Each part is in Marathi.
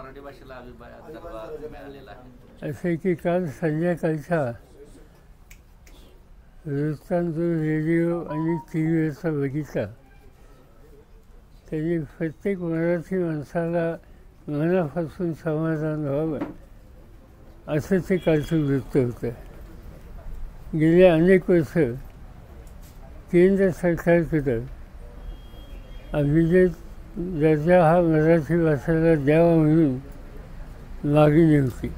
मराठी भाषेला दर्जा मिळालेला आहे. असे की काल संध्याकाळचा वृत्तांत रेडिओ आणि टी व्हीवरचा बघितला, त्यांनी प्रत्येक मराठी माणसाला मनापासून समाधान व्हावं असं ते कालचं वृत्त होतं. गेल्या अनेक वर्ष केंद्र सरकारकडं अभिजात दर्जा हा मराठी भाषेला द्यावा म्हणून मागणी होती.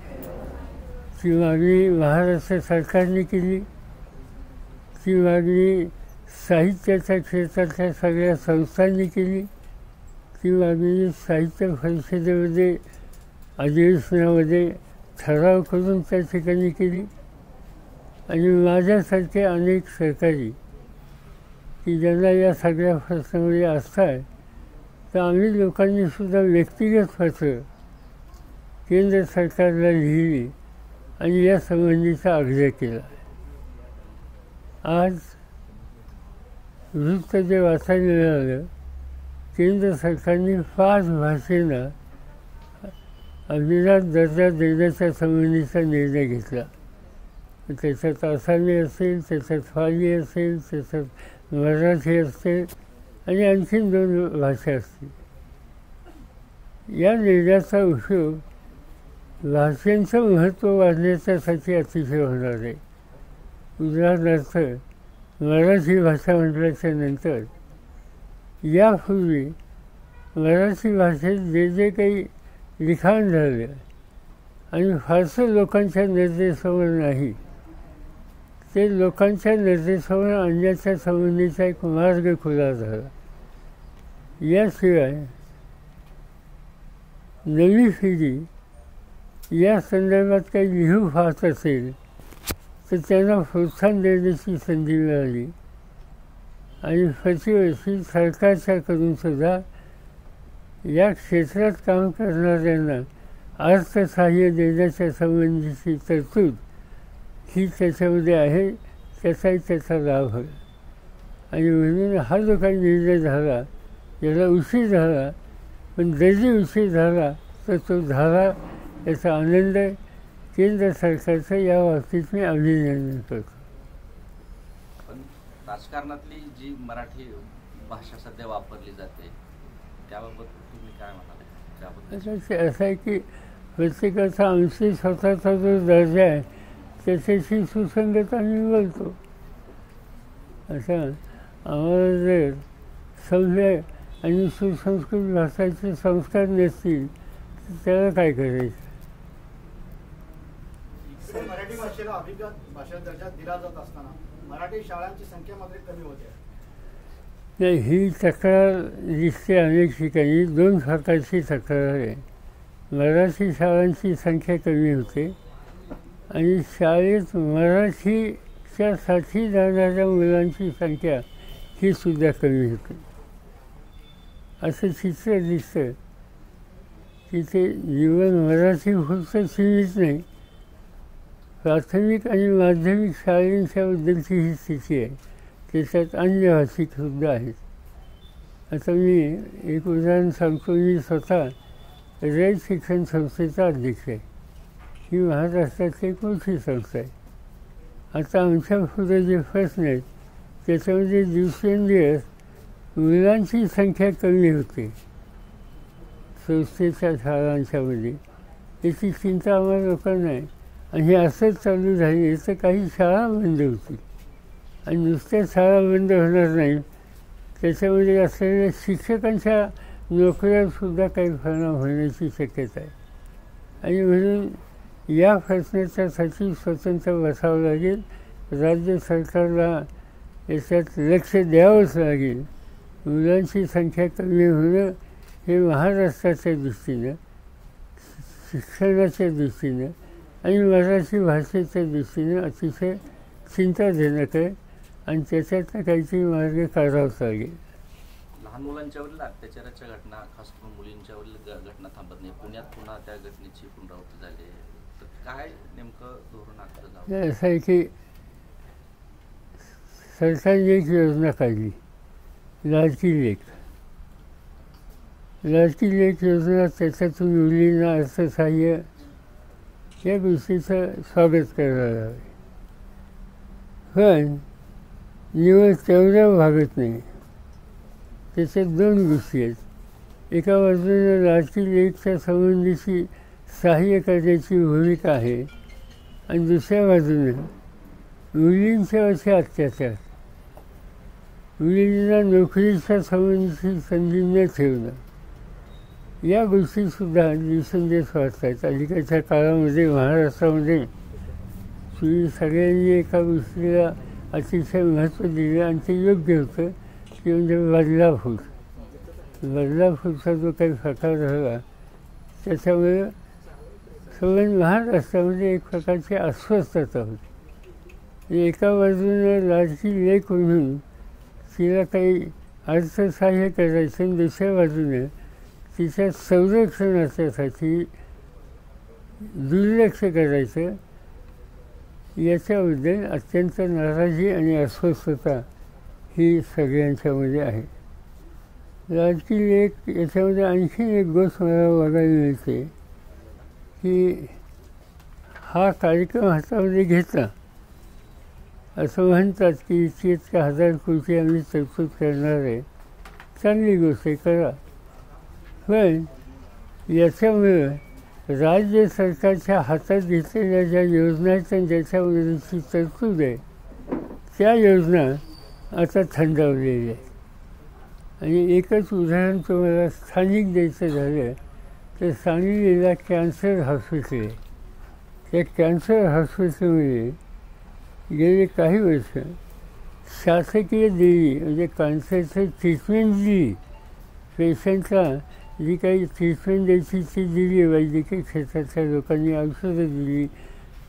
ती मागणी महाराष्ट्र सरकारने केली. ती मागणी साहित्याच्या क्षेत्रातल्या सगळ्या संस्थांनी केली. ती मागणी साहित्य परिषदेमध्ये अधिवेशनामध्ये ठराव करून त्या ठिकाणी केली. आणि माझ्यासारखे अनेक सहकारी की ज्यांना या सगळ्या प्रश्नामध्ये आस्था आहे, तर आम्ही लोकांनीसुद्धा व्यक्तिगत पत्र केंद्र सरकारला लिहिली आणि या संबंधीचा आग्रह केला. आज वृत्त जे वाचायला मिळालं, केंद्र सरकारने 5 भाषेंना अभिजात दर्जा देण्याच्या संबंधीचा निर्णय घेतला. त्याच्यात आसामी असेल, त्याच्यात फाली असेल, त्याच्यात मराठी असेल आणि आणखीन 2 भाषा असतील. या निर्णयाचा उपयोग भाषांचं महत्त्व वाढण्याच्यासाठी अतिशय होणार आहे. उदाहरणार्थ मराठी भाषा म्हटल्याच्या नंतर यापूर्वी मराठी भाषेत जे जे काही लिखाण झालं आणि फारसं लोकांच्या नजरेसमोर नाही, ते लोकांच्या नजरेसमोर आणण्याच्या संबंधीचा एक मार्ग खुला झाला. याशिवाय नवी पिढी या संदर्भात काही लिहू पाहत असेल तर त्यांना प्रोत्साहन देण्याची संधी मिळाली. आणि प्रतिवर्षी सरकारच्याकडूनसुद्धा या क्षेत्रात काम करणाऱ्यांना अर्थसहाय्य देण्याच्या संबंधीची तरतूद ही त्याच्यामध्ये आहे. त्याचाही त्याचा लाभ होईल. आणि म्हणून हा जो काही निर्णय झाला, याला उशीर झाला, पण जरी उशीर झाला तर तो झाला याचा आनंद केंद्र सरकारचं या बाबतीत मी अभिनंदन करतो. पण राजकारणातली जी मराठी भाषा सध्या वापरली जाते त्याबाबत तुम्ही काय म्हणाल? असं आहे की प्रत्येकाचा आमची स्वतःचा जो दर्जा आहे त्याच्याशी सुसंगत आम्ही बोलतो. असं आम्हाला जर सभ्य आणि सुसंस्कृत भाषाचे संस्कार नसतील तर त्याला काय करायचं? मराठी भाषेला अभिजात भाषा दर्जा दिला जात असताना मराठी शाळांची संख्या मात्र कमी होते. नाही, ही तक्रार दिसते अनेक ठिकाणी. 2 प्रकारची तक्रार आहे. मराठी शाळांची संख्या कमी होते आणि शाळेत मराठीच्यासाठी जाणाऱ्या मुलांची संख्या ही सुद्धा कमी होते. असं चित्र दिसतं की ते जीवन मराठी फक्त सीमित नाही, प्राथमिक आणि माध्यमिक शाळांच्याबद्दलची ही स्थिती आहे. त्याच्यात अन्य भाषिकसुद्धा आहेत. आता मी एक उदाहरण सांगतो. मी स्वतः रयत शिक्षण संस्थेचा अध्यक्ष आहे. ही महाराष्ट्रातली एक मोठी संस्था आहे. आता आमच्या पुढे जे प्रश्न आहेत त्याच्यामध्ये दिवसेंदिवस मुलांची संख्या कमी होते संस्थेच्या शाळांच्यामध्ये. याची चिंता आम्हाला लोकांना आहे. आणि हे असंच चालू झाले तर काही शाळा बंद होतील. आणि नुसत्या शाळा बंद होणार नाही, त्याच्यामध्ये असलेल्या शिक्षकांच्या नोकऱ्यासुद्धा काही परिणाम होण्याची शक्यता आहे. आणि म्हणून या प्रश्नाच्यासाठी स्वतंत्र बसावं लागेल. राज्य सरकारला याच्यात लक्ष द्यावंच लागेल. मुलांची संख्या कमी होणं हे महाराष्ट्राच्या दृष्टीनं, शिक्षणाच्या दृष्टीनं आणि मराठी भाषेच्या दृष्टीनं अतिशय चिंताजनक आहे. आणि त्याच्यातनं काहीतरी मार्ग काढावाच लागेल. लहान मुलांच्यावरील अत्याचाराच्या घटना, खास करून मुलींच्यावरील घटना थांबत नाही. पुण्यात पुन्हा त्या घटनेची पुनरावृत्ती झाली. तर काय नेमकं धोरण आखलं जावं? असं आहे की सरकारने एक योजना काढली, लाडकी लेक. लाडकी लेक योजना त्याच्यातून मुलींना अर्थसहाय्य या गोष्टीचं स्वागत करायला हवे. पण निवड तेवढ्या भागत नाही. त्याच्यात दोन गोष्टी आहेत. एका बाजूने लाडकी लेकच्या संबंधीची सहाय्य करण्याची भूमिका आहे आणि दुसऱ्या बाजूने मुलींच्यावरचे अत्याचार, मुलींना नोकरीच्या संबंधीची संधी न ठेवणं, या गोष्टीसुद्धा दिवसेंदिवस वाढत आहेत. अलीकडच्या काळामध्ये महाराष्ट्रामध्ये तुम्ही सगळ्यांनी एका गोष्टीला अतिशय महत्त्व दिलं आणि ते योग्य होतं, की म्हणजे बदलापूर. बदलापूरचा जो काही प्रकार झाला त्याच्यामुळे सगळ्या महाराष्ट्रामध्ये एक प्रकारची अस्वस्थता होती. एका बाजूने लाडकी लेक म्हणून तिला काही अर्थसहाय्य करायचं आणि दुसऱ्या बाजूने तिच्या संरक्षणासाठी दुर्लक्ष करायचं, याच्याबद्दल अत्यंत नाराजी आणि अस्वस्थता ही सगळ्यांच्यामध्ये आहे. लाडकी लेक याच्यामध्ये आणखी एक गोष्ट मला बघायला मिळते की हा कार्यक्रम हातामध्ये घेतला असं म्हणतात की इतक्या 1000 कोटी आम्ही तरतूद करणार आहे. चांगली गोष्ट आहे, करा. पण याच्यामुळे राज्य सरकारच्या हातात घेतलेल्या ज्या योजना आहेत आणि ज्याच्यावरची तरतूद आहे त्या योजना आता थंडावलेल्या आहेत. आणि एकच उदाहरण तुम्हाला स्थानिक द्यायचं झालं तर सांगलीला कॅन्सर हॉस्पिटल आहे. त्या कॅन्सर हॉस्पिटलमध्ये गेले काही वर्ष शासकीय देणी म्हणजे कॅन्सरचं ट्रीटमेंट दिली, पेशंटला जी काही ट्रीटमेंट द्यायची ती दिली, वैद्यकीय क्षेत्रातल्या लोकांनी औषधं दिली,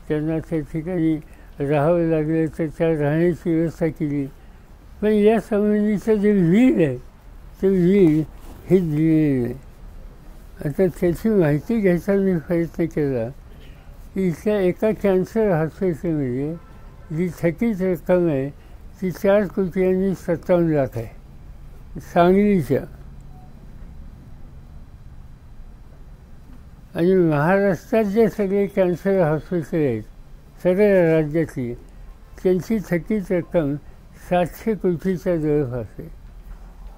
त्यांना त्या ठिकाणी राहावं लागलं तर त्या राहण्याची व्यवस्था केली. पण या संबंधीचं जे व्हील आहे ते व्हील हे दिलेलं नाही. आता त्याची माहिती घ्यायचा मी प्रयत्न केला की इथल्या एका कॅन्सर हॉस्पिटलमध्ये जी थकीत रक्कम आहे ती 4,57,00,000 आहे सांगलीच्या. आणि महाराष्ट्रात जे सगळे कॅन्सर हॉस्पिटल आहेत सगळ्या राज्यातली, त्यांची थकीत रक्कम 700 कोटीच्या जवळपास आहे.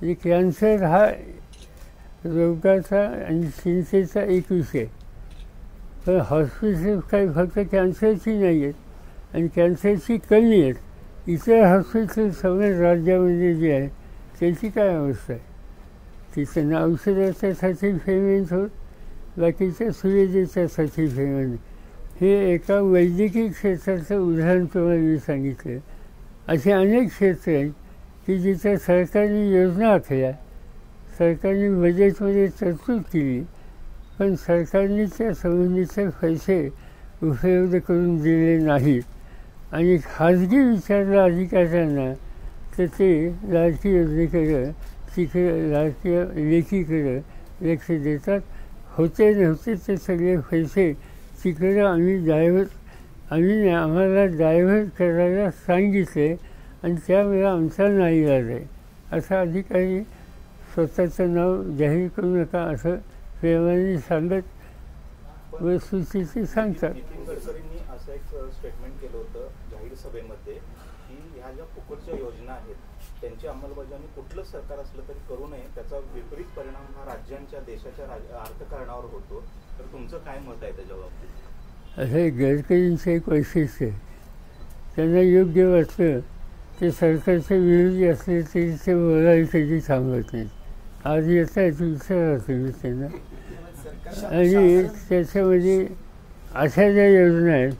म्हणजे कॅन्सर हा रोगाचा आणि चिंतेचा एक विषय. पण हॉस्पिटल काही फक्त कॅन्सरची नाही आहेत आणि कॅन्सरची कमी आहेत. इतर हॉस्पिटल सगळ्या राज्यामध्ये जे आहे त्याची काय अवस्था आहे? तिथं औषधाच्यासाठी पेमेंट होत, बाकीच्या सुविधेच्यासाठी पेमेंट. हे एका वैद्यकीय क्षेत्राचं उदाहरण तुम्हाला मी सांगितलं. असे अनेक क्षेत्र आहेत की जिथं सरकारने योजना आखल्या, सरकारने बजेटमध्ये तरतूद केली, पण सरकारने त्या संबंधीचे पैसे उपलब्ध करून दिले नाहीत. आणि खाजगी विचारला अधिकाऱ्यांना तर ते लाडकी योजनेकडं, तिकडं लाडक्या लेकीकडं लक्ष देतात. होते नव्हते ते सगळे पैसे तिकडं आम्हाला डायव्हर्ट करायला सांगितले आणि त्यावेळेला आमचा नाईलाज आहे. असा अधिकारी स्वतःचं नाव जाहीर करू नका असं प्रेमाने सांगत वस्तुस्थिती सांगतात. नितीन गडकरींनी असं एक स्टेटमेंट केलं होतं जाहीर सभेमध्ये की ह्या ज्या फुकटच्या योजना आहेत त्यांची अंमलबजावणी कुठलं सरकार असलं तरी करू नये, त्याचा विपरीत परिणाम हा राज्यांच्या देशाच्या अर्थकारणावर होतो. तर तुमचं काय मत आहे त्याच्या बाबतीत? असं गडकरींचं एक वैशिष्ट्य आहे, त्यांना योग्य वाटलं ते सरकारचे विरोधी असले तरी ते बोलायला कधी थांबत नाही. आज येता येतो विचारा तुम्ही त्यांना. आणि त्याच्यामध्ये अशा ज्या योजना आहेत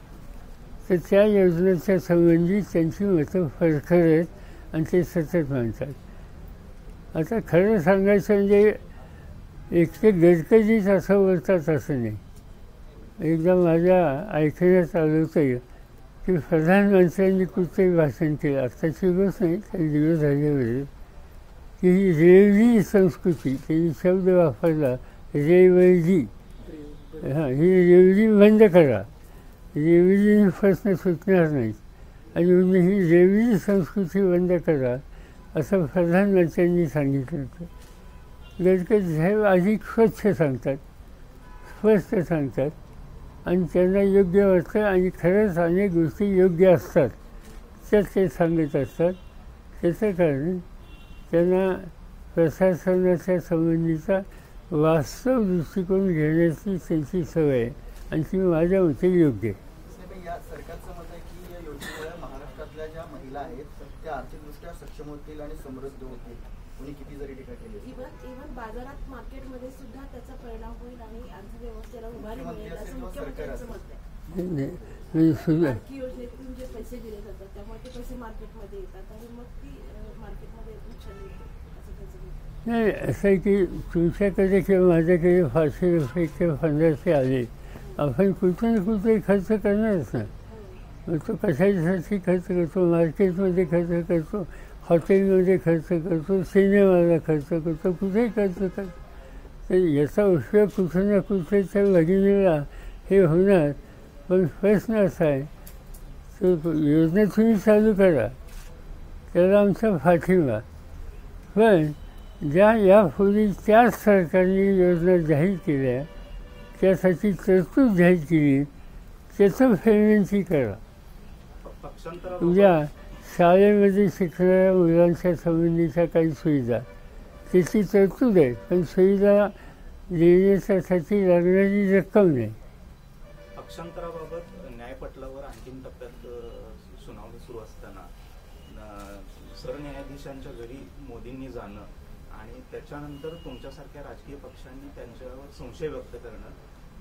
तर त्या योजनेच्या संबंधी त्यांची मतं फरफर आहेत आणि ते सतत मानतात. आता खरं सांगायचं म्हणजे एकटे गडकरीच असं बोलतात असं नाही. एकदा माझ्या ऐकण्यात आलं होतं की प्रधानमंत्र्यांनी कुठचंही भाषण केलं, आत्ताची गोष्ट नाही, काही दिवस झाल्यावर, की ही रेवली संस्कृती, त्यांनी शब्द वापरला रेवली. हां, ही रेवली बंद करा, रेवलीने प्रश्न सुटणार नाहीत आणि म्हणजे ही रेवली संस्कृती बंद करा असं प्रधानमंत्र्यांनी सांगितलं होतं. गडकरी साहेब अधिक स्वच्छ सांगतात, स्पष्ट सांगतात आणि त्यांना योग्य वाटतं आणि खरंच अनेक गोष्टी योग्य असतात त्यात ते सांगत असतात. त्याचं कारण त्यांना प्रशासनाच्या संबंधीचा वास्तव दृष्टिकोन घेण्याची त्यांची सवय आहे आणि ती माझ्या मते योग्य आहे. या सरकारचं मत आहे की या योजनेमुळे महाराष्ट्रातल्या ज्या महिला आहेत त्या आर्थिकदृष्ट्या सक्षम होतील आणि समृद्ध होतील. कोणी किती जरी टीका केली इव्हन बाजारात मार्केटमध्ये सुद्धा त्याचा परिणाम होईल आणि अर्थव्यवस्थेला उभारी मिळेल असं मुख्यमंत्र्यांचं मत आहे. लाडकी योजनेतून जे पैसे दिले जातात त्यामुळे ते पैसे मार्केटमध्ये येतात आणि मग ती मार्केटमध्ये उचलली असं त्याचं मत आहे. नाही, असं आहे की तुमच्याकडे किंवा माझ्याकडे 500 रुपये किंवा 1500 आले, आपण कुठे ना कुठे खर्च करणारच ना. मग तो कशासाठी खर्च करतो, मार्केटमध्ये खर्च करतो, हॉटेलमध्ये खर्च करतो, सिनेमाला खर्च करतो, कुठेही खर्च करतो. तर याचा उपयोग कुठे ना कुठे त्या भगिनीला हे होणार. पण प्रश्न असा आहे तो योजना तुम्ही चालू करा, त्याला आमचा पाठिंबा. पण ज्या यापूर्वी त्याच सरकारने योजना जाहीर केल्या त्यासाठी तरतूद जाहीर केली त्याचं पेमेंटही करा. उद्या शाळेमध्ये शिकणाऱ्या मुलांच्या संबंधीच्या काही सुविधा त्याची तरतूद आहे, पण सुविधा देण्यासाठी लागणारी रक्कम नाही. पक्षांतराबाबत न्यायपटलावर अंतिम टप्प्यात सुनावणी सुरू असताना सरन्यायाधीशांच्या घरी मोदींनी जाणं आणि त्याच्यानंतर तुमच्यासारख्या राजकीय पक्षांनी त्यांच्यावर संशय व्यक्त करणं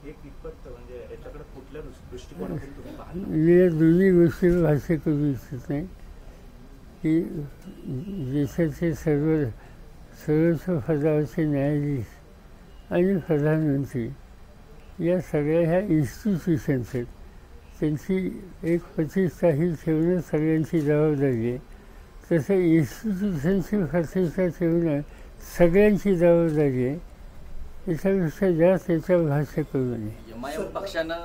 हे कितपत म्हणजे याच्याकडे कुठल्या दृष्टिकोनातून तुम्ही पाहता? मी या दोन्ही गोष्टीवर भाष्य करू इच्छित नाही की देशाचे सर्वोच्च पदावरचे न्यायाधीश आणि प्रधानमंत्री या सगळ्या ह्या इन्स्टिट्यूशन्स आहेत, त्यांची एक प्रतिष्ठा ही ठेवणं सगळ्यांची जबाबदारी आहे. तसं इन्स्टिट्यूशनची प्रतिष्ठा ठेवणं सगळ्यांची जबाबदारी आहे. त्याच्यापेक्षा जास्त त्याच्यावर भाष्य करू नये. एमआयएम पक्षानं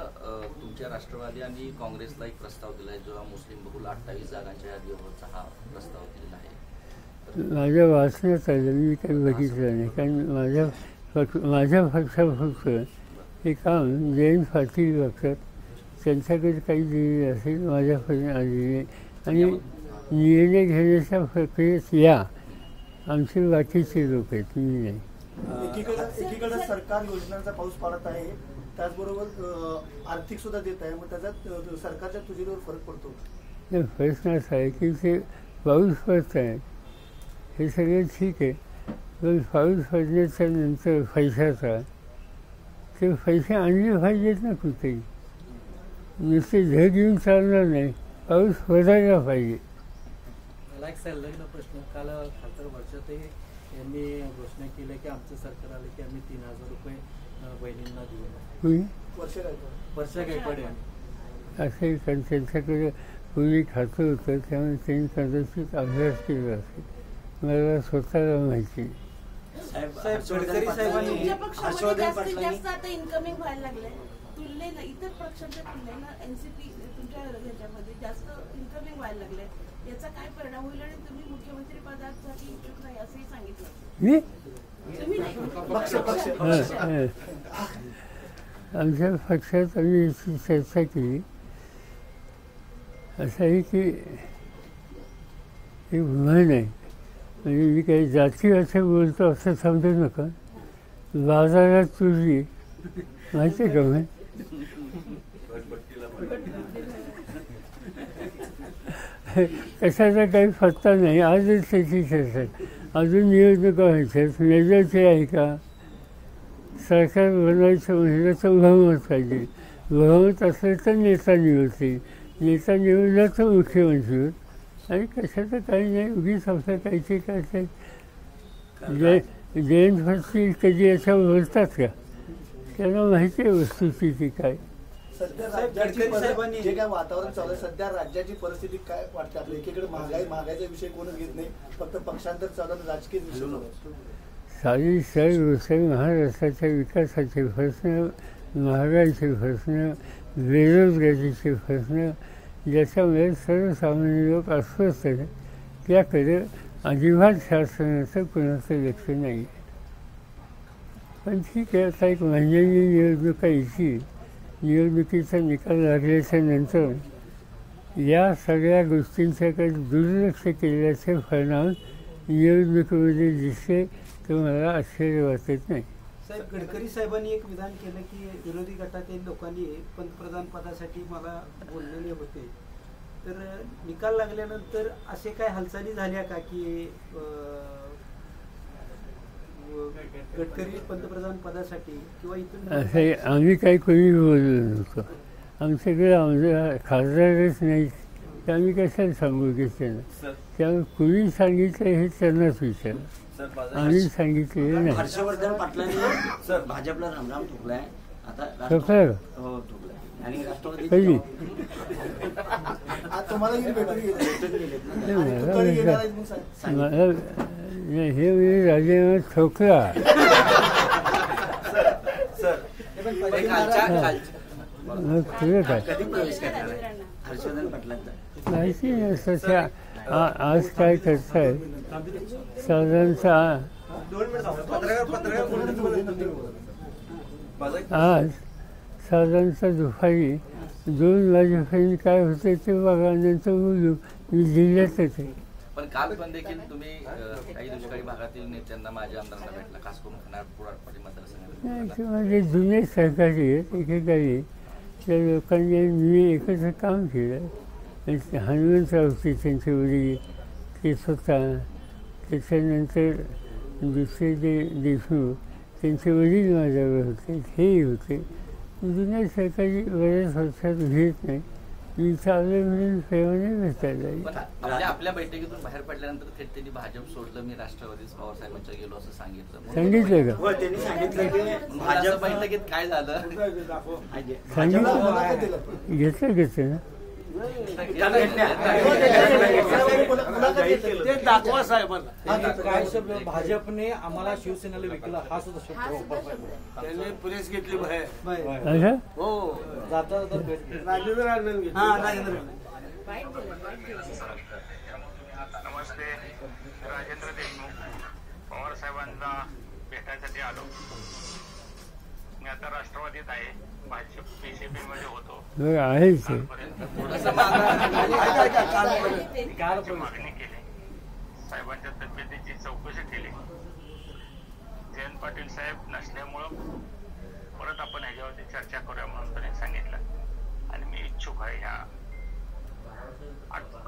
तुमच्या राष्ट्रवादी आणि काँग्रेसला एक प्रस्ताव दिला आहे जो मुस्लिम बहुल 28 जागांच्या यादीवरचा हा प्रस्ताव दिलेला आहे. माझ्या वाचण्यात आलं, मी काही बघितलं नाही, कारण माझ्या पक्षापुरतं हे काम जयंत पाटील बघतात, त्यांच्याकडे काही दिलेले असेल माझ्यापर्यंत आलेले आणि निर्णय घेण्याच्या प्रक्रियेत या आमचे बाकीचे लोक आहेत, मी नाही. एकीकडे सरकार योजनांचा पाऊस पाडत आहे, त्याचबरोबर आर्थिक सुद्धा देत आहे, मग त्याच्यात सरकारच्या तुझीवर फरक पडतो. प्रश्न असा आहे की ते पाऊस पडत आहे हे सगळं ठीक आहे, पण पाऊस पडण्याच्या नंतर पैशाचा ते पैसे आणले पाहिजेत ना कुठेही. नुसते झग येऊन चालणार नाही, पाऊस पडायला पाहिजे. मला एक संलग्न प्रश्न, काल खासदार वर्षातही यांनी घोषणा केली की आमचं सरकार आलं की आम्ही 3000 रुपये बहिणींना देऊ. वर्षा गायकवाड असे कारण त्यांच्याकडे पूर्वी खातं होतं त्यामुळे त्यांनी कदाचित अभ्यास केला असेल, मला स्वतःला माहिती. तुमच्या पक्षामध्ये जास्तीत जास्त आता इन्कमिंग व्हायला लागलंय तुलनेला इतर पक्षांच्या तुलनेला एनसीपी तुमच्या ह्याच्यामध्ये जास्त इन्कमिंग व्हायला लागलंय. याचा काय परिणाम होईल आणि तुम्ही मुख्यमंत्री पदासाठी इच्छुक नाही असंही सांगितलं. तुम्ही नाही आमच्या पक्षात आम्ही याची चर्चा केली. असं आहे की एक म्हण आहे, म्हणजे मी काही जाती असं बोलतो असं समजू नका. बाजारात तुझी माहिती आहे का म्हण? कशाचा काही पत्ता नाही. आजच त्याची चर्चा आहे. अजून निवडणुका व्हायच्यात, मेजरची आहे का? सरकार बनवायचं म्हणजे तर बहुमत पाहिजे. बहुमत असलं तर नेता निवडते, नेता निवडला तर मुख्यमंत्री होत. आणि कशाचं काही नाही, उगीच आपलं काहीचे काय जयंत पाटील कधी याच्यावर बोलतात का? त्यांना माहिती आहे वस्तुस्थिती काय. सध्या राज्याची जे काय वातावरण चालू आहे, सध्या राज्याची परिस्थिती काय वाटते आपल्या? एकीकडे महागाईचा विषय कोणच घेत नाही, फक्त पक्षांतर चालू आहे, राजकीय विषय. सारी सर्व महाराष्ट्राच्या विकासाचे प्रश्न, महागाईचे प्रश्न, बेरोजगारीचे प्रश्न, ज्याच्यामुळे सर्वसामान्य लोक अस्वस्थ आहेत, त्याकडे अजिबात शासनाचं कुणाचं लक्ष नाही. पण ठीक आहे, आता एक महिन्याची निवडणूक यायची, निवडणुकीचा निकाल लागल्याच्या नंतर या सगळ्या गोष्टींच्याकडे दुर्लक्ष केल्याचे परिणाम निवडणुकीमध्ये दिसले तर मला आश्चर्य वाटत नाही. साहेब, गडकरी साहेबांनी एक विधान केलं की विरोधी गटातील लोकांनी पंतप्रधान पदासाठी मला बोललेले होते, तर निकाल लागल्यानंतर असे काय हालचाली झाल्या का की गडकरी पंतप्रधान पदासाठी किंवा इथून असं आम्ही काही कोणी बोललो नव्हतो. आमच्याकडे आमच्या खासदारच नाही, तर आम्ही कशाला सांगू की त्यांना. त्यामुळे कुणी सांगितलं हे त्यांनाच विचार, आम्ही सांगितलेलं नाही. हर्षवर्धन पाटलांनी भाजपला रामराम ठोकलाय आता. ठोकलाय का? हो, ठोकलाय. आणि राष्ट्रवादी कधी? तुम्हाला मला हे म्हणजे राजीनामा ठोकला. मग तुझं काय कधी प्रवेश करणार आहे हर्षवर्धन पाटलांचा? माहिती नाही. सध्या आज काय करताय साधारणतः आज साधारणतः दुपारी 2 वाजेपर्यंत काय होतं ते बघा, नंतर बोलू. मी जिल्ह्यातच आहे. पण काल पण देखील तुम्ही काही दुष्काळी भागातील नेत्यांना, माझ्या आमदारांना भेटला, खास करून खनारपुराटपाडी मतदारसंघात. नाही, ते माझे जुने सहकारी आहेत. एकेकाळी त्या लोकांनी मी एकत्र काम केलं. हनुमंतराव होते त्यांचे वडील, ते स्वतः, त्याच्यानंतर दुसरे जे देशमुख त्यांचे वडील माझ्यावर होते, हेही होते. जुन्या सहकारी बऱ्याच वर्षात घेत नाही. मी चालू म्हणून प्रेमाने भेटायला येईल. आपल्या बैठकीतून बाहेर पडल्यानंतर थेट त्यांनी भाजप सोडलं, मी राष्ट्रवादी पवारसाहेबांच्या गेलो असं सांगितलं. सांगितलं का? हो, त्यांनी सांगितलं की भाजप बैठकीत काय झालं सांगितलं, घेतलं ना. दाखवा साहेबांना काय शब्द भाजपने आम्हाला शिवसेनेला विकला हा सुद्धा शब्द त्याने प्रेस घेतली बाहेर. हो, जाता राजेंद्र नमस्ते, राजेंद्र देशमुख पवार साहेबांना भेटायसाठी आलो. मी आता राष्ट्रवादीत आहे, भाजप बीजेपी मध्ये होतो. आहेच मागणी केली, साहेबांच्या तब्येतीची चौकशी केली. जयंत पाटील साहेब नसल्यामुळं परत आपण ह्याच्यावरती चर्चा करूया म्हणून त्यांनी सांगितलं आणि मी इच्छुक आहे ह्या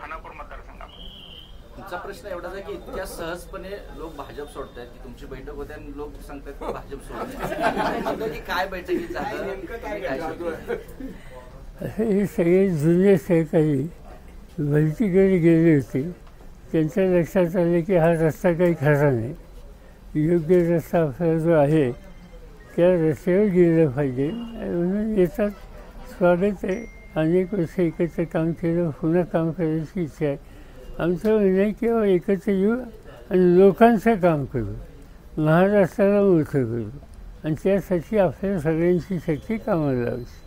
खानापूर मतदारसंघामध्ये. तुमचा प्रश्न एवढाच आहे की इतक्या सहजपणे लोक भाजप सोडतात की तुमची बैठक होते आणि लोक सांगतात की भाजप सोडतात, की काय बैठकीत झालं? हे सगळे जुने सहकारी भलतीकडे गेले होते. त्यांच्या लक्षात आले की हा रस्ता काही खरा नाही, योग्य रस्ता आपला जो आहे त्या रस्त्यावर गेलं पाहिजे म्हणून येतात. स्वागत आहे. अनेक वर्ष एकत्र काम केलं, पुन्हा काम करायची इच्छा आहे. आमचं म्हणणं आहे की एकत्र येऊ आणि लोकांचं काम करू, महाराष्ट्राला मोठं करू आणि त्यासाठी आपल्या सगळ्यांची शक्ती कामाला लावायची.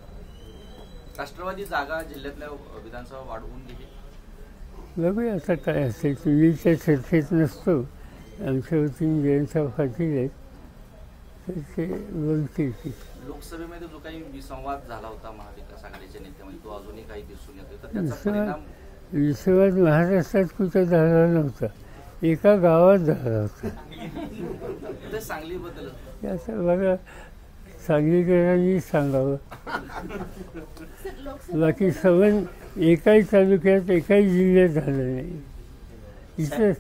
राष्ट्रवादी जागा जिल्ह्यातल्या विधानसभा वाढवून गेली. बघूया आता काय असेल. तुम्ही त्या चर्चेत नसतो. आमच्या वतीने जयंतराव पाटील आहेत, तर ते बोलतील की. लोकसभेमध्ये जो काही विसंवाद झाला होता महाविकास आघाडीच्या नेत्यामध्ये, तो अजूनही काही दिसून येतो. तर त्याचा परिणाम विसंवाद महाराष्ट्रात कुठं झाला नव्हता, एका गावात झाला होता. ते सांगलीबद्दल असं बघा, सांगलीकरांनी सांगावं. बाकी संबंध एकाही तालुक्यात एकाही जिल्ह्यात झालं नाही. इथं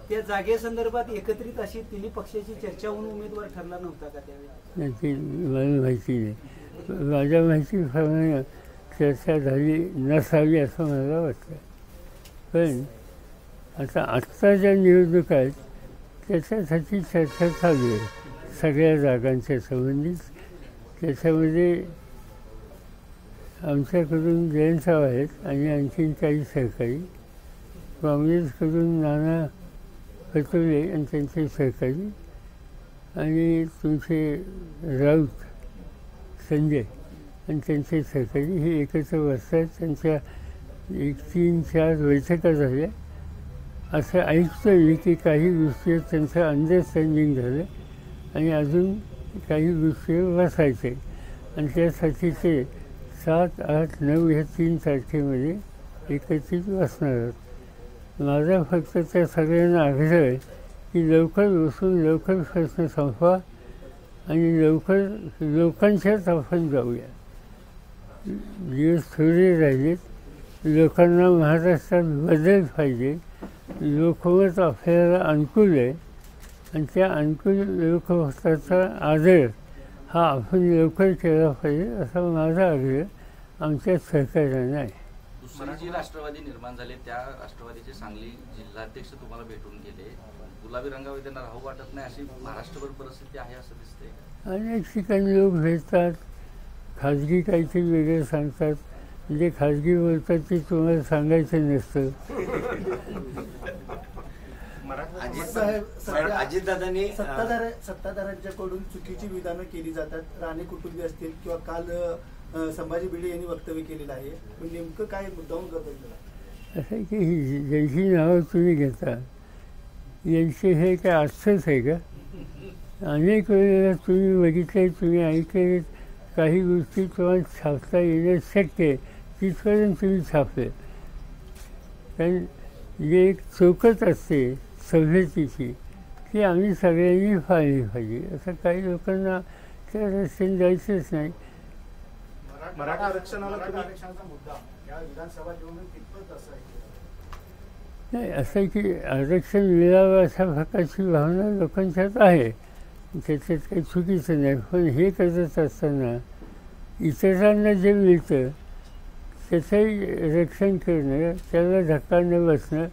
त्या जागेसंदर्भात एकत्रित अशी तिन्ही पक्षाची चर्चा होऊन उमेदवार ठरला नव्हता का त्यावेळी? ते मला माहिती नाही. माझ्या माहितीप्रमाणे चर्चा झाली नसावी असं मला वाटतं. पण आता आत्ता ज्या निवडणुका आहेत त्याच्यासाठी चर्चा चालू आहे सगळ्या जागांच्या संबंधित. त्याच्यामध्ये आमच्याकडून जयंतराव आहेत आणि आणखीन काही सहकारी, काँग्रेसकडून नाना पटोले आणि त्यांचे सहकारी, आणि तुमचे राऊत संजय आणि त्यांचे सहकारी हे एकत्र बसतात. त्यांच्या 1-3-4 बैठका झाल्या. असं ऐकतोय मी की काही गोष्टी त्यांचं अंडरस्टँडिंग झालं आणि अजून काही गोष्टी बसायचे आणि त्यासाठी ते 7, 8, 9 ह्या 3 तारखेमध्ये एकत्रित बसणार आहोत. माझा फक्त त्या सगळ्यांना आग्रह आहे की लवकर बसून लवकर प्रश्न संपवा आणि लवकर लोकांच्याच आपण जाऊया. दिवस थोडे राहिलेत. लोकांना महाराष्ट्रात बदल पाहिजे. लोकमत आपल्याला अनुकूल आहे आणि त्या अनुकूल लोकमताचा आदर हा आपण लवकर केला पाहिजे असा माझा आग्रह आमच्या सहकार्याने आहे. दुसरी जी राष्ट्रवादी निर्माण झाले त्या राष्ट्रवादीचे सांगली जिल्हाध्यक्ष तुम्हाला भेटून गेले. गुलाबी रंगावर त्यांना राहू वाटत नाही अशी महाराष्ट्रभर परिस्थिती आहे असं दिसते. अनेक ठिकाणी लोक भेटतात, खाजगी काहीतरी वेगळं सांगतात. जे खाजगी बोलतात ते तुम्हाला सांगायचं नसतं. अजितदादांनी सत्ताधाऱ्यांच्याकडून चुकीची विधानं केली जातात. राणे कुटुंबी असतील किंवा काल संभाजी भिडे यांनी वक्तव्य केलेलं आहे. पण नेमकं काय मुद्दाहून करतात असं की ज्यांची नावं तुम्ही घेता यांचे हे काय अर्थच आहे का? अनेक वेळेला तुम्ही बघितले, तुम्ही ऐकले, काही गोष्टी तुम्हाला छापता येणं शक्य आहे तिथपर्यंत तुम्ही छापले. कारण जे एक चौकट असते सभ्यतेची ती आम्ही सगळ्यांनी पाळली पाहिजे. असं काही लोकांना त्या रस्त्याने जायचंच नाही. मराठा आरक्षणाला नाही असं की आरक्षण मिळावं अशा प्रकारची भावना लोकांच्यात आहे. त्याच्यात काही चुकीचं नाही. पण हे करत असताना इतरांना जे मिळतं त्याचंही रक्षण करणं, त्याला धक्का न बसणं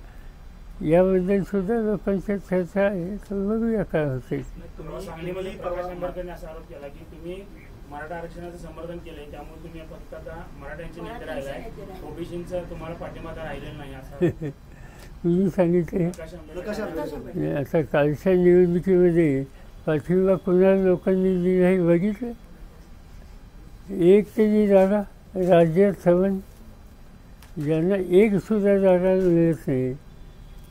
याबद्दल सुद्धा लोकांच्या चर्चा आहे. तर बघूया काय होते. सांगलीमध्ये प्रकाश आंबेडकरांनी असा आरोप केला की तुम्ही मराठा आरक्षणाचं समर्थन केलंय त्यामुळे तुम्ही फक्त आता मराठ्यांचे नेते राहिलाय, ओबीसींचा तुम्हाला पाठिंबा राहिलेला नाही असं तुम्ही सांगितले. आता कालच्या निवडणुकीमध्ये पाठिंबा कोणाला लोकांनी दिला हे बघितलं. एक तरी जागा राज्यात समन ज्यांना एक सुद्धा जागा मिळत नाही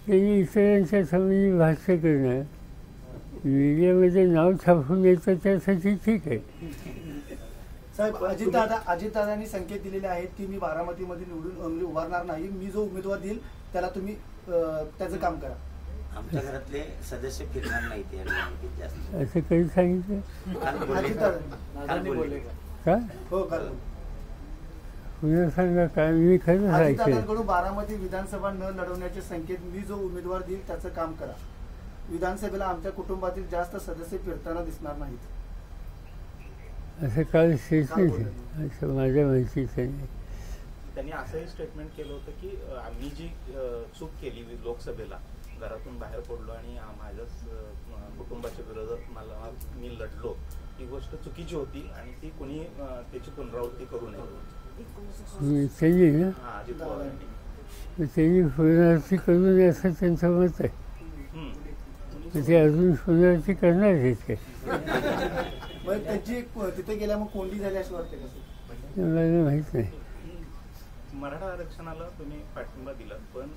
त्यांनी इतरांच्या समोर भाष्य करणं, मीडियामध्ये नाव छापून येतं त्यासाठी ठीक आहे. साहेब, अजितदादांनी संकेत दिलेले आहेत की मी बारामतीमध्ये निवडून उभारणार नाही. मी जो उमेदवार देईल त्याला तुम्ही त्याचं काम करा. आमच्या घरातले सदस्य फिरणार नाहीत या निवडणुकीत जास्त असं काही सांगितलं का? हो काल पुन्हा सांगा काय? मी खरंच ऐकलं. अजितदादांकडून बारामती विधानसभा न लढवण्याचे संकेत. मी जो उमेदवार देईल त्याचं काम करा. विधानसभेला आमच्या कुटुंबातील जास्त सदस्य फिरताना दिसणार नाहीत असं काल स्टेटमेंट आहे. असं माझ्या माहितीचं नाही. त्यांनी असंही स्टेटमेंट केलं होतं की आम्ही जी चूक केली लोकसभेला, घरातून बाहेर पडलो आणि माझ्याच कुटुंबाच्या विरोधात मी लढलो, ही गोष्ट चुकीची होती आणि ती कुणी त्याची पुनरावृत्ती करू नये. त्यांनी ना अजित पवार यांनी त्यांनी पुनरावृत्ती करू नये असं त्यांचं मत आहे. ते अजून पुनरावृत्ती करणार आहेत काय? त्यांची तिथे गेल्या मग कोंडी झाली असं वाटतं का? मला माहीत नाही. मराठा आरक्षणाला तुम्ही पाठिंबा दिला, पण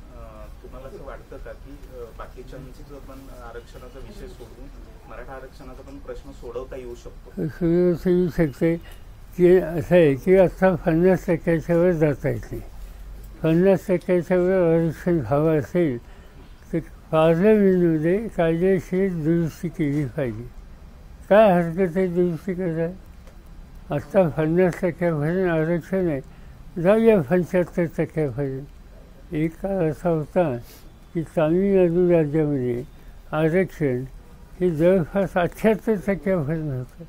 तुम्हाला असं वाटतं का की बाकीच्यांचं पण आरक्षणाचा विषय सोडून मराठा आरक्षणाचा पण प्रश्न सोडवता येऊ शकतो? येऊ शकते की असं आहे की आता 50% वर जाता येत नाही. 50% वर आरक्षण हवं असेल तर पार्लमेंटमध्ये कायदेशीर दुरुस्ती केली पाहिजे. काय हरकत आहे दुरुस्ती करायला? आत्ता 50% आरक्षण आहे, जाऊया 75% एक काळ असा होता की तामिळनाडू राज्यामध्ये आरक्षण हे जवळपास 78% होतं.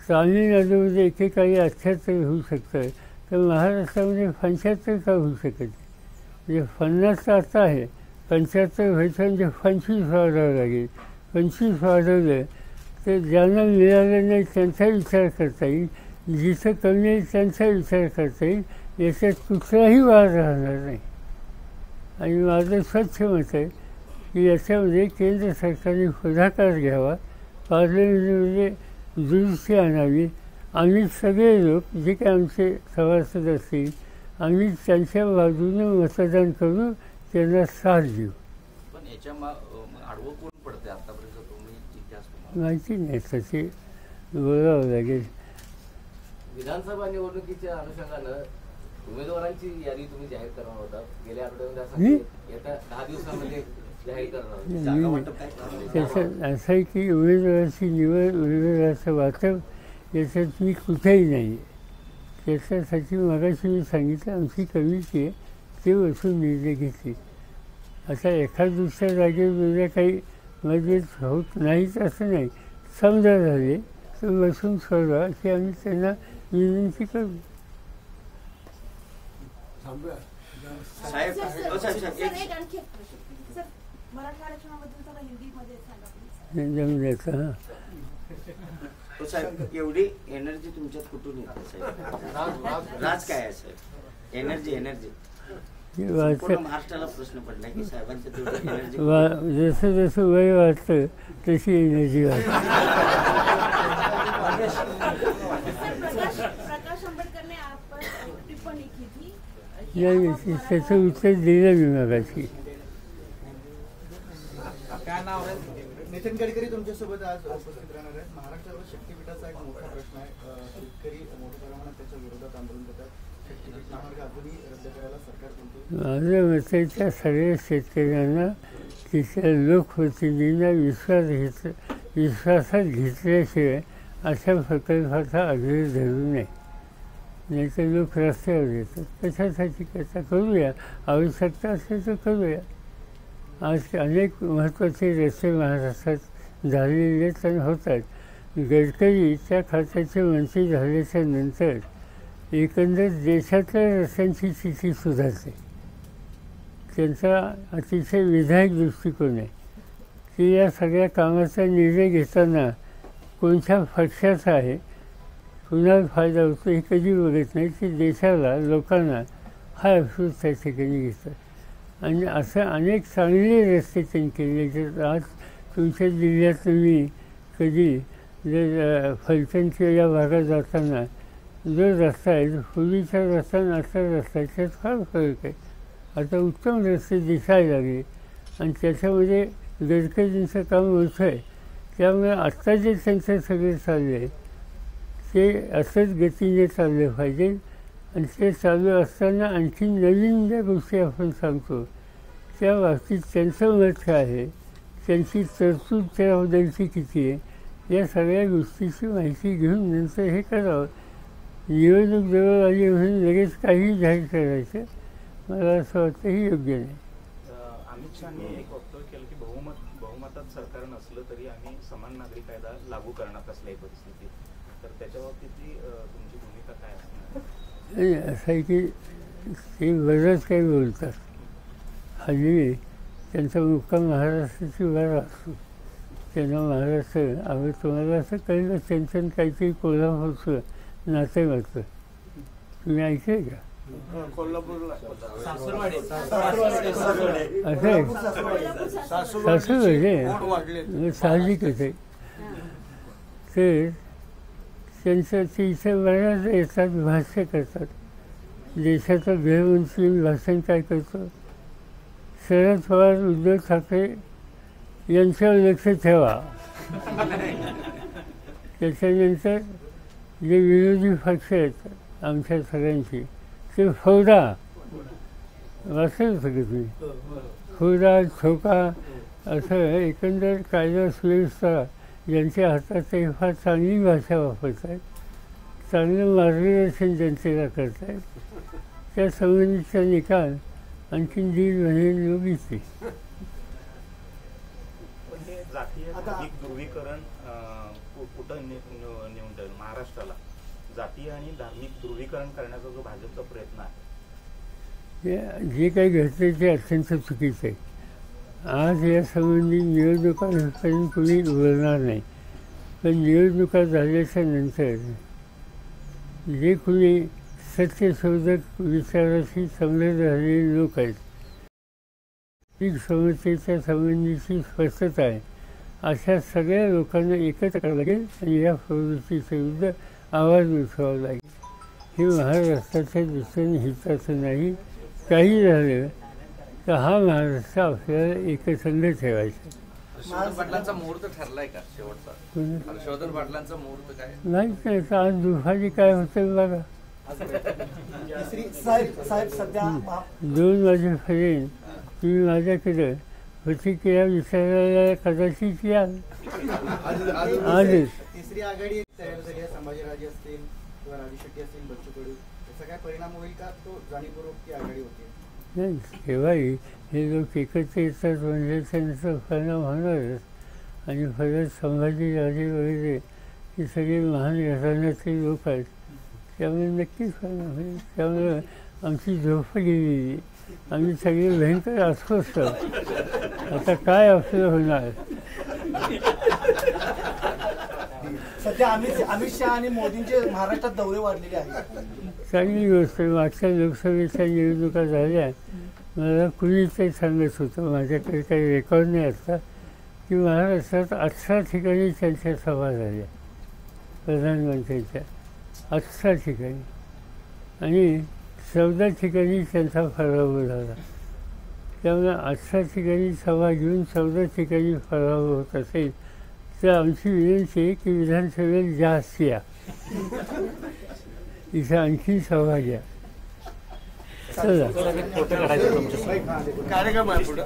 तामिळनाडूमध्ये एकेकाळी 78 होऊ शकतं, तर महाराष्ट्रामध्ये 75 का होऊ शकत? म्हणजे 50 आता आहे, 75 व्हायचं म्हणजे 25 वाढवावं लागेल. 25 वाढवलं तर ज्यांना मिळालं नाही त्यांचा विचार करता येईल, जिथं कमी आहे त्यांचा विचार करता येईल. याच्यात कुठलाही वाद राहणार नाही. आणि माझं स्वच्छ मत आहे की याच्यामध्ये केंद्र सरकारने पुढाकार घ्यावा, पार्लमेंटमध्ये दुरुस्ती आणावी. आम्ही सगळे लोक जे काही आमचे सभासद असतील आम्ही त्यांच्या बाजूने मतदान करून त्यांना साथ देऊ. पण याच्या आडवं कोण पडते आतापर्यंत तुम्ही इतिहास माहिती नाही तसे. बोलावं लागेल. विधानसभा निवडणुकीच्या अनुषंगानं उमेदवारांची यादी तुम्ही जाहीर करणार होता गेल्या मी? आठवड्यामध्ये, येत्या 10 दिवसामध्ये जाहीर करणार होता. त्याच्यात असं आहे की उमेदवाराची निवड, उमेदवाराचं वाटप याच्यात मी कुठेही नाही. त्याच्यासाठी मगाशी मी सांगितलं आमची कमिटी आहे, ते बसून निर्णय घेतले. आता एखाद दुसऱ्या जागेवर काही मतभेद होत नाहीत असं नाही. समजा झाले तर बसून सोडवा अशी आम्ही त्यांना विनंती करू. साहेब मराठा आरक्षणाबद्दल थोडं हिंदीमध्ये सांगा प्लीज. जमल्याचं हां. साहेब एवढी एनर्जी तुमच्यात कुठून येते साहेब? राज काय आहे साहेब? एनर्जी पूर्ण महाराष्ट्राला प्रश्न पडला की साहेबांच्या तेवढी एनर्जी. जसं जसं वय वाटतं तशी एनर्जी वाटते. प्रकाश आंबेडकर ने आप पर टिप्पणी की थी. नाही, त्याचं उत्तर दिलं मी मगाशी. काय नाव आहे? नितीन गडकरी तुमच्यासोबत आज उपस्थित राहणार आहेत. महाराष्ट्रावर शक्तीपीठाचा एक मोठा प्रश्न आहे. शेतकरी मोठ्या प्रमाणात त्याच्या विरोधात आंदोलन करतात. शक्तीपीठ महामार्ग अजूनही रद्द करायला सरकार कोणतं? माझं मत आहे त्या सगळ्या शेतकऱ्यांना तिथल्या लोकप्रतिनिधींना विश्वासात घेतल्याशिवाय अशा प्रकल्पाचा आग्रह धरू नये. नाही तर लोक रस्त्यावर येतात. कशासाठी करता? करूया, आवश्यकता असेल तर करूया. आज अनेक महत्त्वाचे रस्ते महाराष्ट्रात झालेले आहेत आणि होत आहेत. गडकरी त्या खात्याचे मंत्री झाल्याच्या नंतर एकंदर देशातल्या रस्त्यांची स्थिती सुधारते. त्यांचा अतिशय विधायक दृष्टिकोन आहे की या सगळ्या कामाचा निर्णय घेताना कोणत्या पक्षाचा आहे, कुणाला फायदा होतो हे कधी बघत नाही. की देशाला, लोकांना हा अफसोस त्या ठिकाणी घेतात. आणि असं अनेक चांगले रस्ते त्यांनी केले. तर आज तुमच्या जिल्ह्यात मी कधी जर फलटणच्या या भागात जाताना जो रस्ता आहे, पूर्वीचा रस्ता आणि आता रस्ता त्यात फार फरक आहे. आता उत्तम रस्ते दिसायला लागले आणि त्याच्यामध्ये गडकरींचं काम मोठं आहे. त्यामुळे आत्ता जे त्यांचं सगळं चाललं आहे ते असंच गतीने चाललं पाहिजे. आणि ते चालू असताना आणखी नवीन ज्या गोष्टी आपण सांगतो त्या बाबतीत त्यांचं मत काय आहे, त्यांची तरतूद त्याबद्दलची किती आहे, या सगळ्या गोष्टीची माहिती घेऊन नंतर हे करावं. निवडणूक जवळ आली म्हणून लगेच काही जाहीर करायचं मला असं वाटतं ही योग्य नाही. अमित शहानी एक वक्तव्य केलं की बहुमतात सरकार नसलं तरी आम्ही समान नागरी कायदा लागू करणार कसल्याही परिस्थितीत. तर त्याच्या बाबतीतली तुमची भूमिका काय असणार? असं आहे की ते बरंच काही बोलतात. हल्ली त्यांचा मुक्काम महाराष्ट्राची वार असतो. त्यांना महाराष्ट्र आवडतो. मला असं कळलं त्यांचं काहीतरी कोल्हापूरचं नातं वाटतं. तुम्ही ऐकलंय का? असं आहे सासूबाई साहजिकच आहे. तर त्यांचं ते इथं बऱ्याच येतात, भाष्य करतात. देशाचा गृहमंत्री भाषण काय करतो? शरद पवार, उद्धव ठाकरे यांच्यावर लक्ष ठेवा. त्याच्यानंतर जे विरोधी पक्ष आहेत आमच्या सगळ्यांची ते फौदा वाचलं सगळं तुम्ही. फौदा, छोका असं एकंदर कायदा सुव्यवस्था ज्यांच्या हातात ते फार चांगली भाषा वापरत आहेत. चांगलं मार्गदर्शन जनतेला करत आहेत. त्या संबंधीचा निकाल आणखीन 1.5 महिने बघितले. जातीय ध्रुवीकरण कुठं नेऊन ठेवेल महाराष्ट्राला? जातीय आणि धार्मिक ध्रुवीकरण करण्याचा जो भाजपचा प्रयत्न आहे, जे काही घडते ते अत्यंत चुकीचं आहे. आज यासंबंधी निवडणुका होईपर्यंत कोणी बोलणार नाही. पण निवडणुका झाल्याच्या नंतर जे कोणी सत्यशोधक विचाराशी समृद्ध झालेले लोक आहेत, ती समस्येच्या संबंधीची स्पष्टता आहे, अशा सगळ्या लोकांना एकत्र करावं लागेल आणि या प्रवृत्तीच्या विरुद्ध आवाज उठवावा लागेल. हे महाराष्ट्राच्या दृष्टीने हिताचं नाही. काही झालं तर हा महाराष्ट्र आपल्याला एकसंध ठेवायचा. हर्षवर्धन पाटलांचा मुहूर्त ठरलाय का शेवटचा? हर्षवर्धन पाटलांचा मुहूर्त काय नाही काय आज दुपारी काय होतं बघा. साहेब सध्या 2 वाजेपर्यंत तुम्ही माझ्याकडे प्रतिक्रिया विचारायला कदाचित याल. आजच तिसरी आघाडी तयार झाली आहे. संभाजीराजे असतील किंवा राजू शेट्टी असतील, बच्चू कडू, याचा काय परिणाम होईल का? तो जाणीवपूर्वक ती आघाडी होती. नाही केव्हाही हे लोक एकत्र येतात म्हणजे त्यांचा परिणाम होणारच. आणि परत संभाजीराजे वगैरे हे सगळे महान घराण्यातले लोक आहेत, त्यामुळे नक्कीच परिणाम होईल. त्यामुळे आमची झोप गेलेली, आम्ही सगळे भयंकर अस्वस्थ. आता काय आपलं होणार? सध्या अमित शहा आणि मोदींचे महाराष्ट्रात दौरे वाढलेले आहेत. चांगली गोष्ट. मागच्या लोकसभेच्या निवडणुका झाल्या, मला कुणीच ते सांगत होतं, माझ्याकडे काही रेकॉर्ड नाही असता, की महाराष्ट्रात 18 ठिकाणी त्यांच्या सभा झाल्या प्रधानमंत्र्यांच्या, 18 ठिकाणी, आणि 14 ठिकाणी त्यांचा पराभव झाला. त्यामुळे 18 ठिकाणी सभा घेऊन 14 ठिकाणी पराभव होत असेल तर आमची विनंती आहे की विधानसभेत जास्त या, इथं आणखी सभा घ्या. चला कार्यक्रम आहे पुढं.